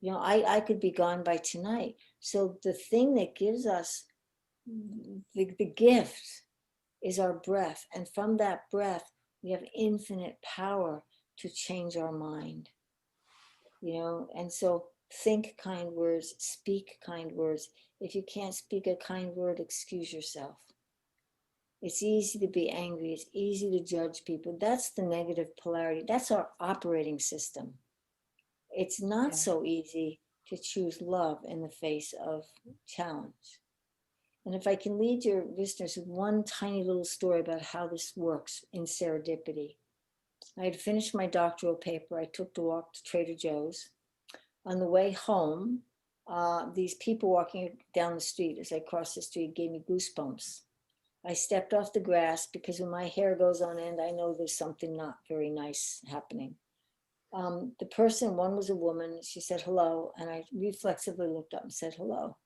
You know, I could be gone by tonight. So the thing that gives us the gift is our breath. And from that breath, we have infinite power to change our mind. You know, and so think kind words, speak kind words. If you can't speak a kind word, excuse yourself. It's easy to be angry. It's easy to judge people. That's the negative polarity. That's our operating system. It's not so easy to choose love in the face of challenge. And if I can lead your listeners with one tiny little story about how this works in serendipity. I had finished my doctoral paper. I took the walk to Trader Joe's. On the way home, these people walking down the street as I crossed the street gave me goosebumps. I stepped off the grass because when my hair goes on end, I know there's something not very nice happening. The person, one was a woman, she said hello, and I reflexively looked up and said hello.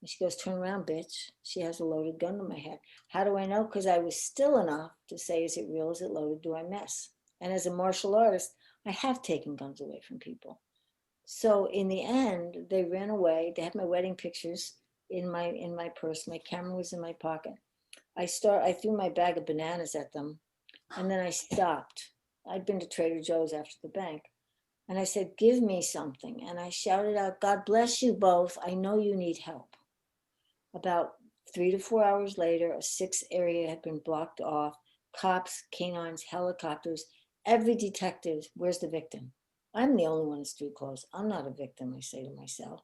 And she goes, turn around, bitch. She has a loaded gun to my head. How do I know? Because I was still enough to say, is it real? Is it loaded? Do I mess? And as a martial artist, I have taken guns away from people. So in the end, they ran away. They had my wedding pictures in my purse. My camera was in my pocket. I threw my bag of bananas at them, and then I stopped. I'd been to Trader Joe's after the bank. And I said, give me something. And I shouted out, God bless you both. I know you need help. About 3 to 4 hours later, a 6 area had been blocked off. Cops, canines, helicopters, every detective, where's the victim? I'm the only one in street clothes. I'm not a victim, I say to myself.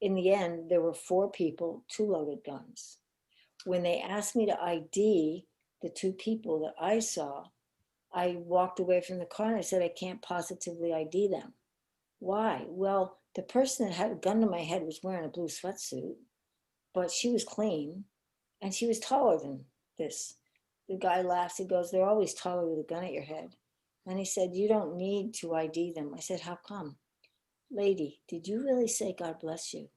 In the end, there were 4 people, 2 loaded guns. When they asked me to ID the 2 people that I saw, I walked away from the car and I said, I can't positively ID them. Why? Well, the person that had a gun to my head was wearing a blue sweatsuit, but she was clean and she was taller than this. The guy laughs. He goes, they're always taller with a gun at your head. And he said, you don't need to ID them. I said, how come? Lady, did you really say God bless you?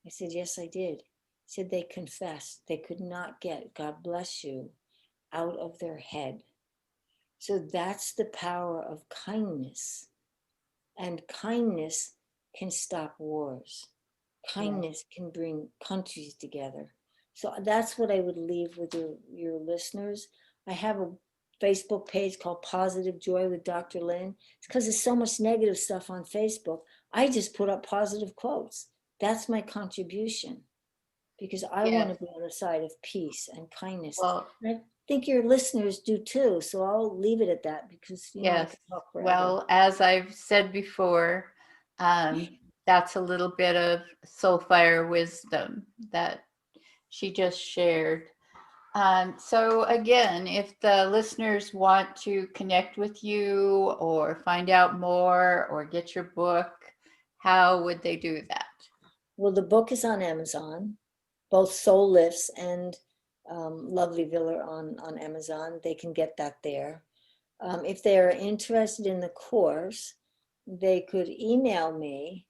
I said, yes, I did. He said, they confessed. They could not get God bless you out of their head. So that's the power of kindness. And kindness can stop wars. Kindness can bring countries together. So that's what I would leave with your listeners. I have a Facebook page called Positive Joy with Dr. Lin. It's because there's so much negative stuff on Facebook. I just put up positive quotes. That's my contribution because I want to be on the side of peace and kindness. Well, And I think your listeners do too. So I'll leave it at that because I yes. can talk forever. Well, as I've said before, that's a little bit of soulfire wisdom that she just shared. So again, if the listeners want to connect with you or find out more or get your book, how would they do that? Well, the book is on Amazon. Both Soul Lifts and Lovelyville are on Amazon. They can get that there. If they're interested in the course, they could email me,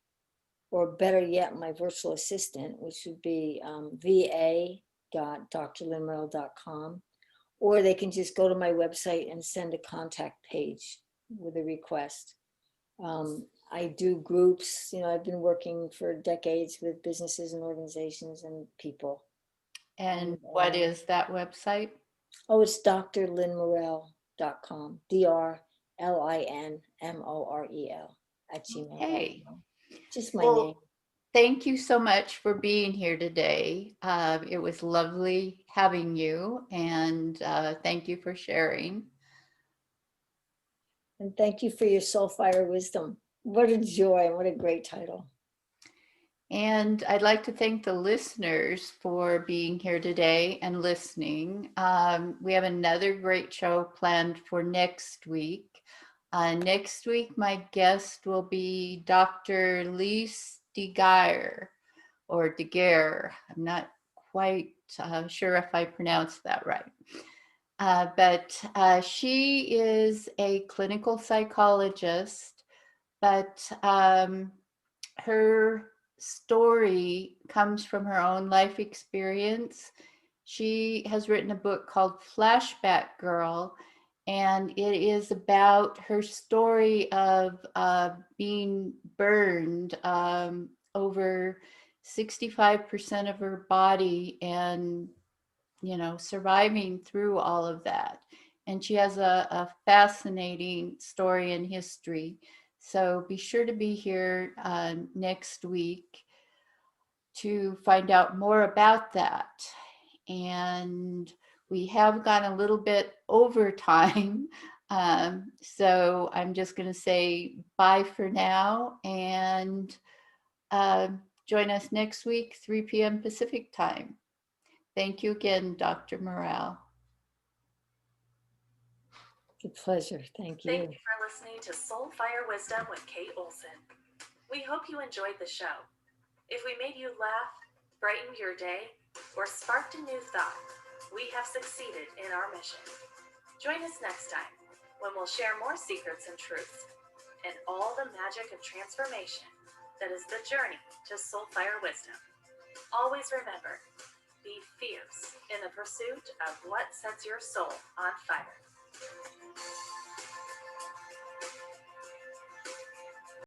or better yet, my virtual assistant, which would be va.drlinmorel.com, or they can just go to my website and send a contact page with a request. I do groups, I've been working for decades with businesses and organizations and people. And what is that website? Oh, it's drlinmorel.com, DRLINMOREL @gmail.com. Hey. Just my name. Thank you so much for being here today. It was lovely having you, and thank you for sharing. And thank you for your Soulfire wisdom. What a joy and what a great title. And I'd like to thank the listeners for being here today and listening. We have another great show planned for next week. Next week, my guest will be Dr. Lise DeGuire, or DeGuire. I'm not quite sure if I pronounced that right. But she is a clinical psychologist, but her story comes from her own life experience. She has written a book called Flashback Girl, and it is about her story of being burned over 65% of her body and, surviving through all of that. And she has a fascinating story and history. So be sure to be here next week to find out more about that. And we have gone a little bit over time. So I'm just going to say bye for now, and join us next week, 3 p.m. Pacific time. Thank you again, Dr. Morel. It's a pleasure. Thank you. Thank you for listening to Soulfire Wisdom with Kate Olson. We hope you enjoyed the show. If we made you laugh, brightened your day, or sparked a new thought, we have succeeded in our mission. Join us next time when we'll share more secrets and truths and all the magic of transformation that is the journey to soulfire wisdom. Always remember, be fierce in the pursuit of what sets your soul on fire.